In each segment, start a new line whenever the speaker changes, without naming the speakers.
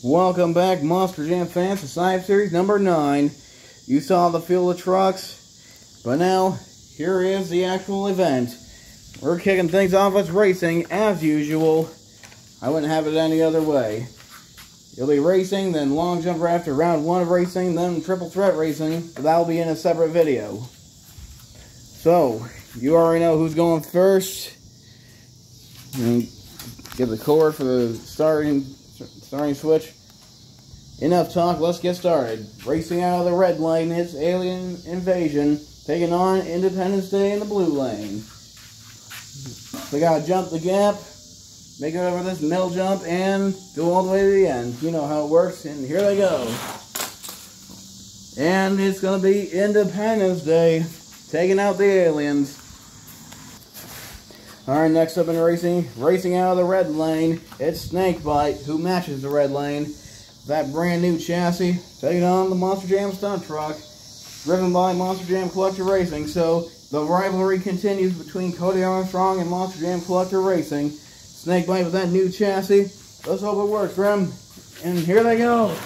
Welcome back, Monster Jam fans, to Science Series number 9. You saw the field of trucks, but now, here is the actual event. We're kicking things off with racing, as usual. I wouldn't have it any other way. You'll be racing, then long jump right after round 1 of racing, then triple threat racing, but that'll be in a separate video. So, you already know who's going first. Get the cord for the starting switch. Enough talk, let's get started. Racing out of the red lane, it's Alien Invasion, taking on Independence Day in the blue lane. They gotta jump the gap, make it over this middle jump, and go all the way to the end. You know how it works, and here they go. And it's gonna be Independence Day, taking out the aliens. Alright, next up in racing out of the red lane, it's Snakebite, who matches the red lane. That brand new chassis, taking on the Monster Jam stunt truck, driven by Monster Jam Collector Racing. So, the rivalry continues between Cody Armstrong and Monster Jam Collector Racing. Snakebite with that new chassis. Let's hope it works for him. And here they go.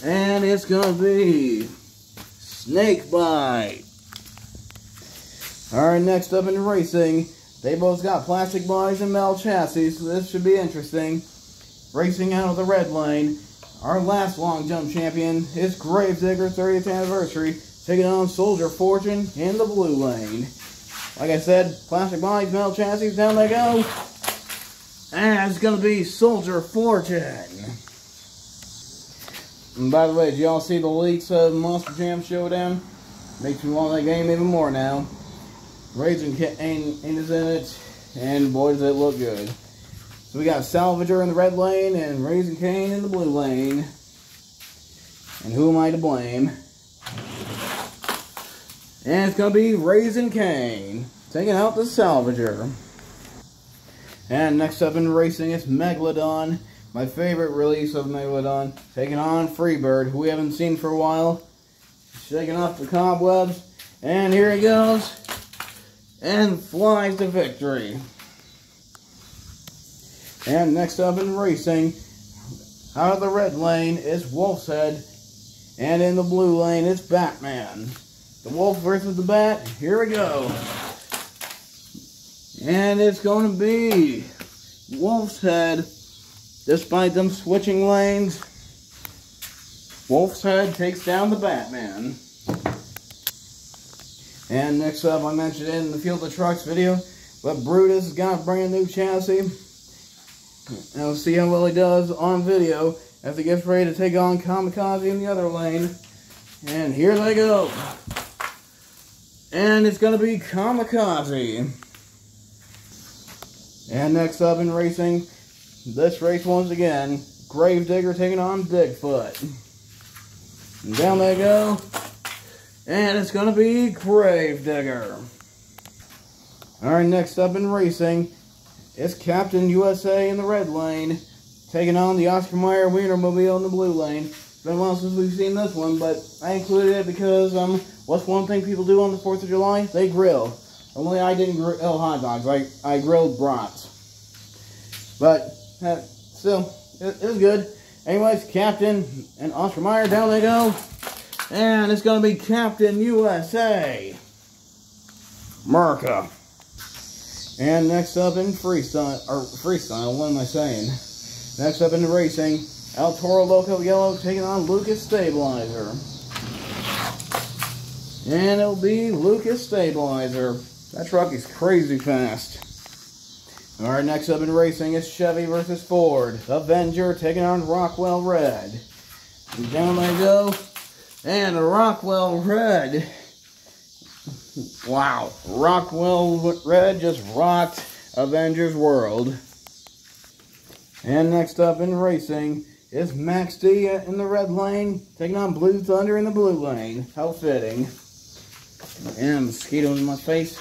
And it's gonna be Snakebite. Alright, next up in racing, they both got plastic bodies and metal chassis, so this should be interesting. Racing out of the red lane, our last long jump champion is Gravedigger 30th anniversary, taking on Soldier Fortune in the blue lane. Like I said, plastic bodies, metal chassis, down they go. And it's gonna be Soldier Fortune. And by the way, did y'all see the leaks of Monster Jam Showdown? Makes me want that game even more now. Raising Kane is in it, and boy does it look good. So we got Salvager in the red lane and Raising Kane in the blue lane. And who am I to blame? And it's going to be Raising Kane, taking out the Salvager. And next up in racing, it's Megalodon, my favorite release of Megalodon, taking on Freebird, who we haven't seen for a while. Shaking off the cobwebs, and here he goes, and flies to victory. And next up in racing, out of the red lane, it's Wolf's Head, and in the blue lane, it's Batman. The Wolf versus the Bat, here we go. And it's going to be Wolf's Head, despite them switching lanes. Wolf's Head takes down the Batman. And next up, I mentioned in the Field of Trucks video, but Brutus got a brand new chassis. And we'll see how well he does on video as he gets ready to take on Kamikaze in the other lane. And here they go. And it's going to be Kamikaze. And next up in racing, this race once again, Gravedigger taking on Bigfoot. And down they go. And it's going to be Gravedigger. Alright, next up in racing, it's Captain USA in the red lane, taking on the Oscar Mayer Wienermobile in the blue lane. It's been a while since we've seen this one, but I included it because, what's one thing people do on the 4th of July? They grill. Only I didn't grill hot dogs, I grilled brats. But, still, it was good. Anyways, Captain and Oscar Mayer, down they go. And it's going to be Captain USA. America. And next up in freestyle, what am I saying? Next up in racing, El Toro Loco Yellow taking on Lucas Stabilizer. And it'll be Lucas Stabilizer. That truck is crazy fast. Alright, next up in racing is Chevy versus Ford. Avenger taking on Rockwell Red. And down they go. And Rockwell Red. Wow. Rockwell Red just rocked Avengers World. And next up in racing is Max D in the red lane, taking on Blue Thunder in the blue lane. How fitting. And mosquito in my face.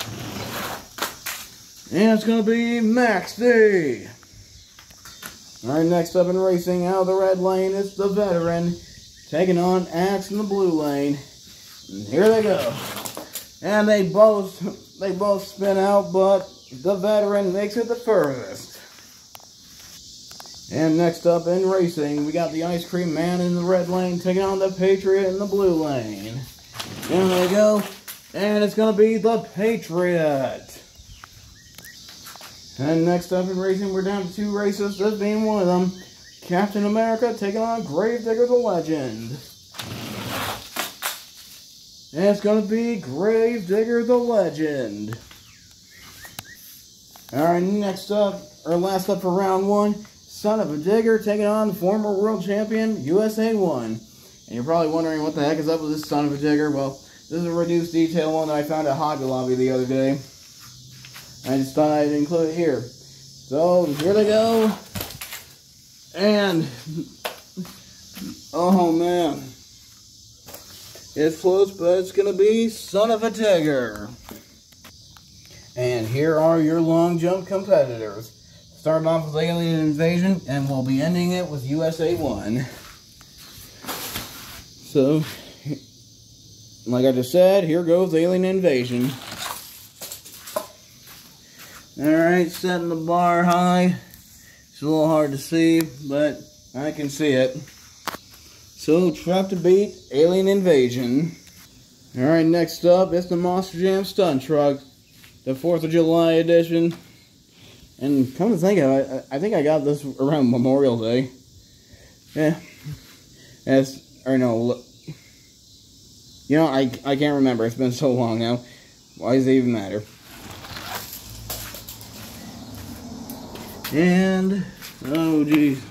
And it's going to be Max D. Alright, next up in racing, out of the red lane, it's the Veteran, taking on Axe in the blue lane. And here they go. And they both spin out, but the Veteran makes it the furthest. And next up in racing, we got the Ice Cream Man in the red lane taking on the Patriot in the blue lane. And there we go. And it's going to be the Patriot. And next up in racing, we're down to 2 races, this being one of them. Captain America taking on Gravedigger the Legend. And it's going to be Gravedigger the Legend. Alright, next up, or last up for round 1, Son of a Digger taking on former world champion USA 1. And you're probably wondering what the heck is up with this Son of a Digger. Well, this is a reduced detail one that I found at Hobby Lobby the other day. I just thought I'd include it here. So, here they go. And, oh man. It's close, but it's going to be Son of a Digger. And here are your long jump competitors. Starting off with Alien Invasion, and we'll be ending it with USA 1. So, like I just said, here goes Alien Invasion. Alright, setting the bar high. It's a little hard to see, but I can see it. So, truck to beat, Alien Invasion. Alright, next up, it's the Monster Jam Stunt Truck. The 4th of July edition. And come to think of it, I think I got this around Memorial Day. Yeah. Or no, you know, I can't remember. It's been so long now. Why does it even matter? And, oh geez.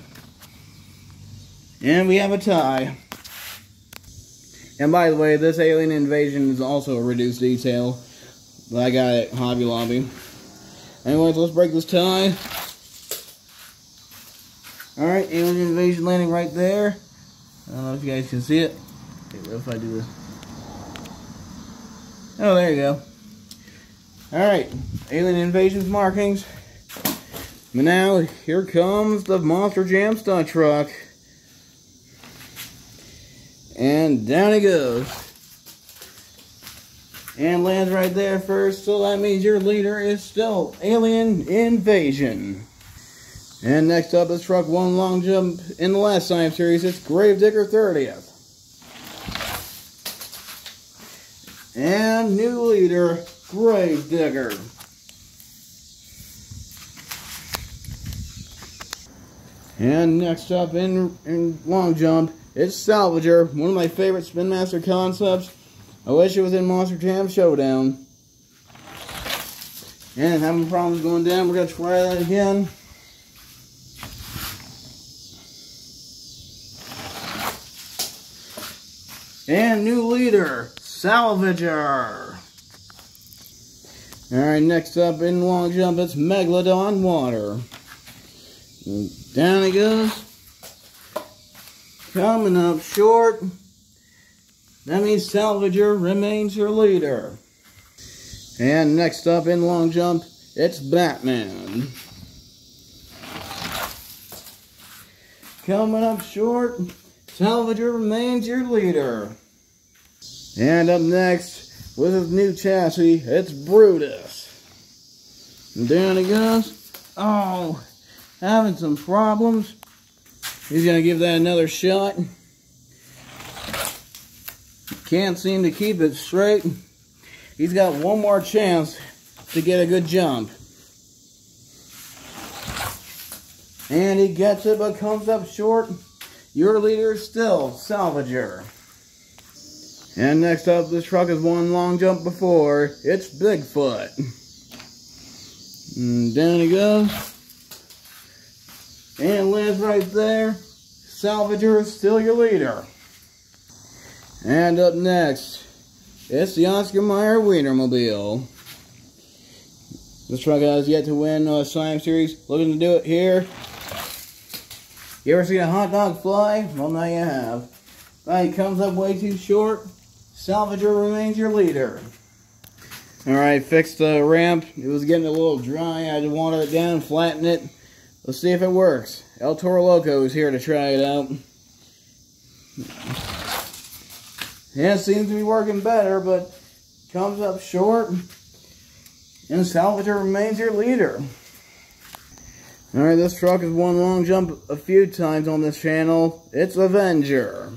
And we have a tie. And by the way, this Alien Invasion is also a reduced detail that I got at Hobby Lobby. Anyways, let's break this tie. Alright, Alien Invasion landing right there. I don't know if you guys can see it. Okay, what if I do this? Oh, there you go. Alright, Alien Invasion's markings. But now, here comes the Monster Jam Stunt Truck. And down he goes. And lands right there first, so that means your leader is still Alien Invasion. And next up is truck 1 long jump in the last time series, it's Gravedigger 30th. And new leader, Gravedigger. And next up in long jump, it's Salvager, one of my favorite Spin Master concepts. I wish it was in Monster Jam Showdown. And having problems going down, we're going to try that again. And new leader, Salvager. Alright, next up in long jump, it's Megalodon Water. And down he goes. Coming up short. That means Salvager remains your leader. And next up in long jump, it's Batman. Coming up short, Salvager remains your leader. And up next, with his new chassis, it's Brutus. And down he goes. Oh, having some problems. He's going to give that another shot. Can't seem to keep it straight. He's got one more chance to get a good jump. And he gets it, but comes up short. Your leader is still Salvager. And next up, this truck has one long jump before. It's Bigfoot. And down he goes. And lands right there. Salvager is still your leader. And up next, it's the Oscar Mayer Wienermobile. This truck has yet to win a Slime Series. Looking to do it here. You ever seen a hot dog fly? Well, now you have. But he comes up way too short. Salvager remains your leader. Alright, fixed the ramp. It was getting a little dry. I had to water it down, flatten it. Let's see if it works. El Toro Loco is here to try it out. Yeah, it seems to be working better, but comes up short. And Salvager remains your leader. Alright, this truck has won long jump a few times on this channel. It's Avenger.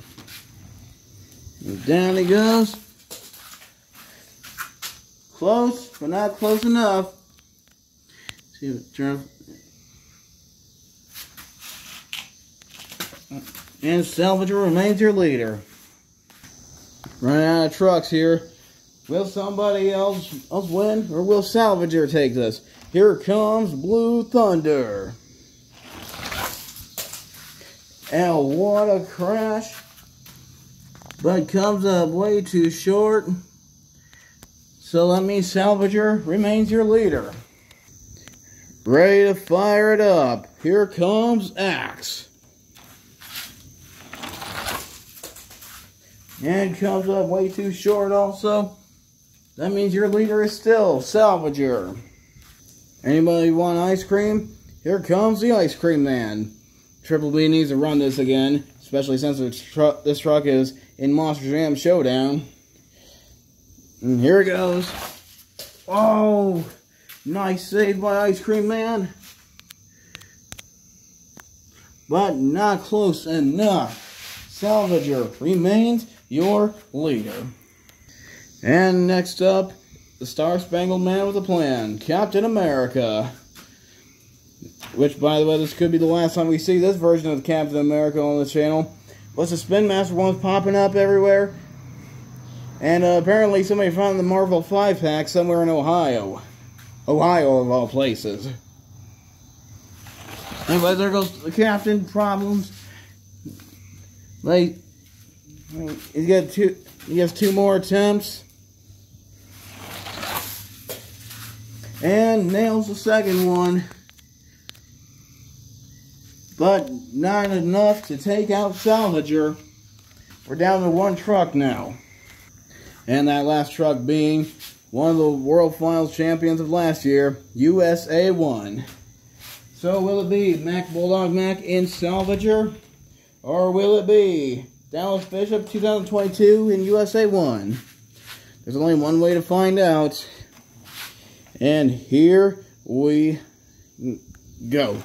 And down he goes. Close, but not close enough. See if it turns. And Salvager remains your leader. Running out of trucks here. Will somebody else win, or will Salvager take this? Here comes Blue Thunder. And what a crash. But comes up way too short. So that means Salvager remains your leader. Ready to fire it up. Here comes Axe. And comes up way too short also. That means your leader is still Salvager. Anybody want ice cream? Here comes the Ice Cream Man. Triple B needs to run this again, especially since this truck is in Monster Jam Showdown. And here it goes. Oh, nice save by Ice Cream Man. But not close enough. Salvager remains your leader. And next up, the Star Spangled Man with a Plan, Captain America. Which, by the way, this could be the last time we see this version of Captain America on the channel. What's the Spin Master one's popping up everywhere? And apparently somebody found the Marvel 5-pack somewhere in Ohio. Ohio, of all places. Anyway, there goes the Captain. Problems. Like, he has two more attempts. And nails the second one. But not enough to take out Salvager. We're down to one truck now. And that last truck being one of the World Finals champions of last year, USA 1. So will it be Mac Bulldog Mac in Salvager? Or will it be Dallas Bishop 2022 in USA 1? There's only one way to find out. And here we go.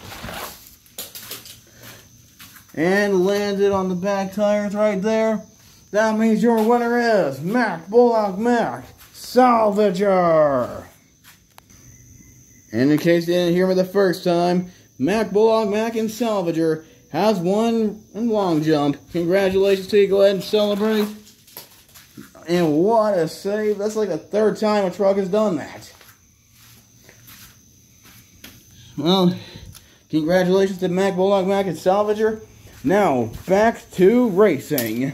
And landed on the back tires right there. That means your winner is Mac Bulldog Mac Salvager. And in case you didn't hear me the first time, Mac Bulldog Mac and Salvager has won in long jump. Congratulations to you. Go ahead and celebrate. And what a save. That's like the third time a truck has done that. Well, congratulations to Mac Bulldog Mac and Salvager. Now, back to racing.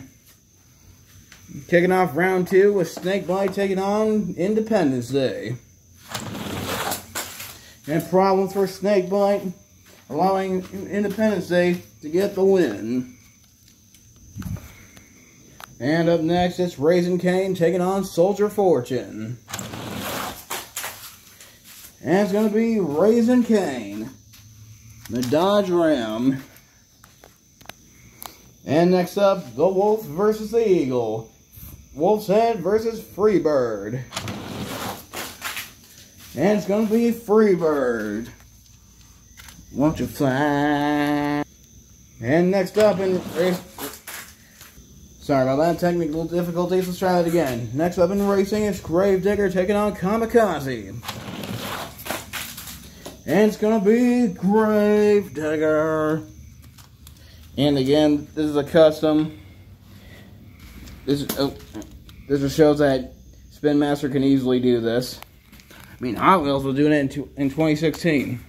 Kicking off round 2 with Snakebite taking on Independence Day. And problems for Snakebite, allowing Independence Day to get the win. And up next, it's Raising Cane taking on Soldier Fortune. And it's going to be Raising Cane, the Dodge Ram. And next up, the Wolf versus the Eagle. Wolf's Head versus Freebird. And it's going to be Freebird. Won't you fly? And next up in sorry about that, technical difficulties. Let's try that again. Next up in racing is Gravedigger taking on Kamikaze. And it's going to be Gravedigger. And again, this is a custom. This just shows that Spin Master can easily do this. I mean, Hot Wheels was doing it in 2016.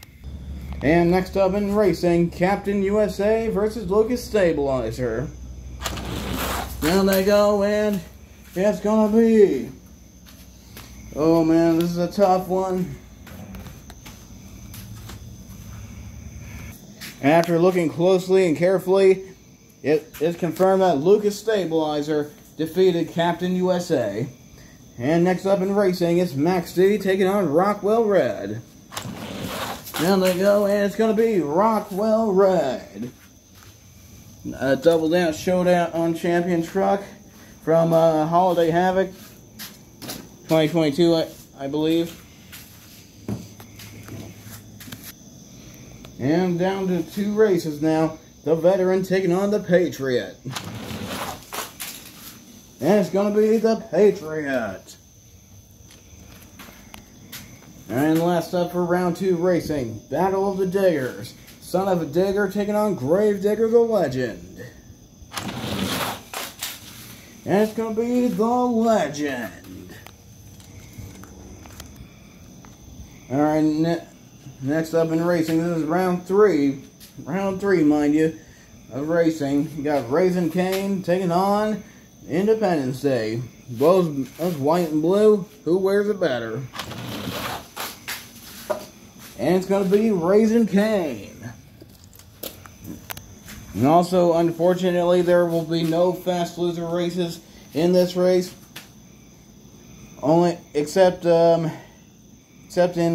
And next up in racing, Captain USA versus Lucas Stabilizer. Down they go, and it's gonna be. Oh man, this is a tough one. After looking closely and carefully, it is confirmed that Lucas Stabilizer defeated Captain USA. And next up in racing is Max D taking on Rockwell Red. Down they go, and it's going to be Rockwell Red. A Double Down Showdown on Champion truck from Holiday Havoc 2022, I believe. And down to 2 races now. The Veteran taking on the Patriot. And it's going to be the Patriot. And last up for round 2 racing. Battle of the Diggers. Son of a Digger taking on Grave Digger the Legend. And it's going to be the Legend. Alright, next up in racing, this is round 3. Round 3, mind you, of racing. You got Raising Cane taking on Independence Day. Both white and blue. Who wears it better? And it's going to be Raising Cane. And also, unfortunately, there will be no fast loser races in this race. Except in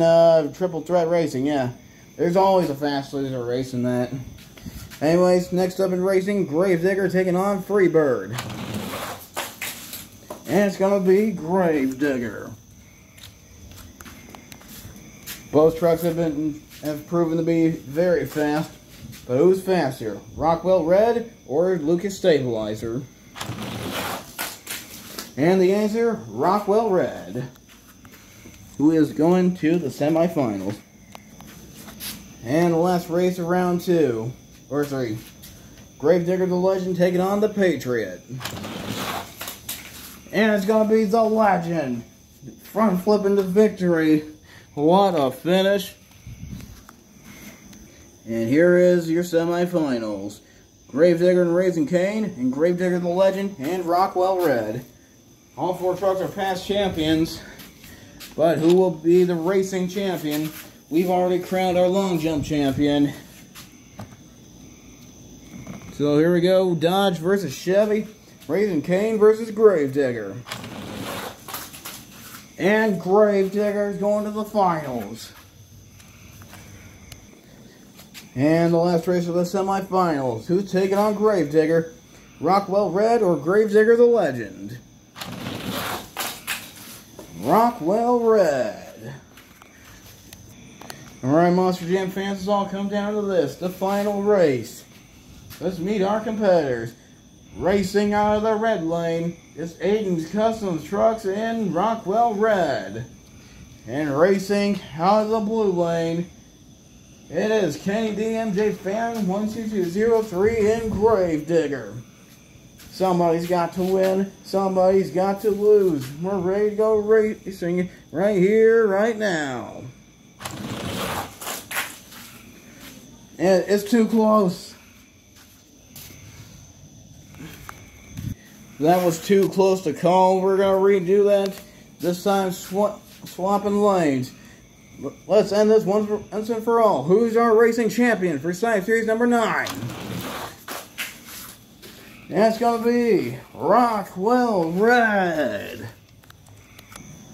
Triple Threat Racing, yeah. There's always a fast loser race in that. Anyways, next up in racing, Gravedigger taking on Freebird. And it's going to be Gravedigger. Both trucks have proven to be very fast. But who's faster? Rockwell Red or Lucas Stabilizer? And the answer, Rockwell Red, who is going to the semifinals. And the last race of round 2, or 3. Gravedigger the Legend taking on the Patriot. And it's going to be the Legend. Front flipping to victory. What a finish. And here is your semifinals. Gravedigger and Raising Cane, and Gravedigger the Legend, and Rockwell Red. All 4 trucks are past champions. But who will be the racing champion? We've already crowned our long jump champion. So here we go. Dodge versus Chevy. Raising Cane versus Gravedigger. And Gravedigger is going to the finals. And the last race of the semifinals. Who's taking on Gravedigger? Rockwell Red or Gravedigger the Legend? Rockwell Red. Alright, Monster Jam fans, it's all come down to this. The final race. Let's meet our competitors. Racing out of the red lane, it's Aiden's Customs Trucks in Rockwell Red. And racing out of the blue lane, it is Kenny DMJ Fan 12203 in Gravedigger. Somebody's got to win. Somebody's got to lose. We're ready to go racing right here, right now. And it's too close. That was too close to call. We're going to redo that. This time swapping lanes. Let's end this once and for all. Who's our racing champion for Side Series number 9? And it's going to be Rockwell Red.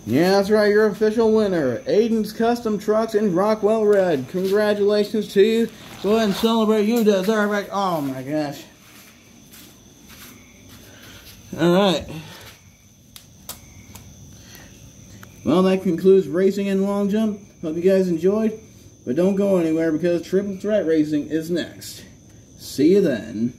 Yeah, that's right. Your official winner. Aiden's Custom Trucks in Rockwell Red. Congratulations to you. Go ahead and celebrate. You deserve it. Oh my gosh. Alright. Well, that concludes racing and long jump. Hope you guys enjoyed. But don't go anywhere because Triple Threat Racing is next. See you then.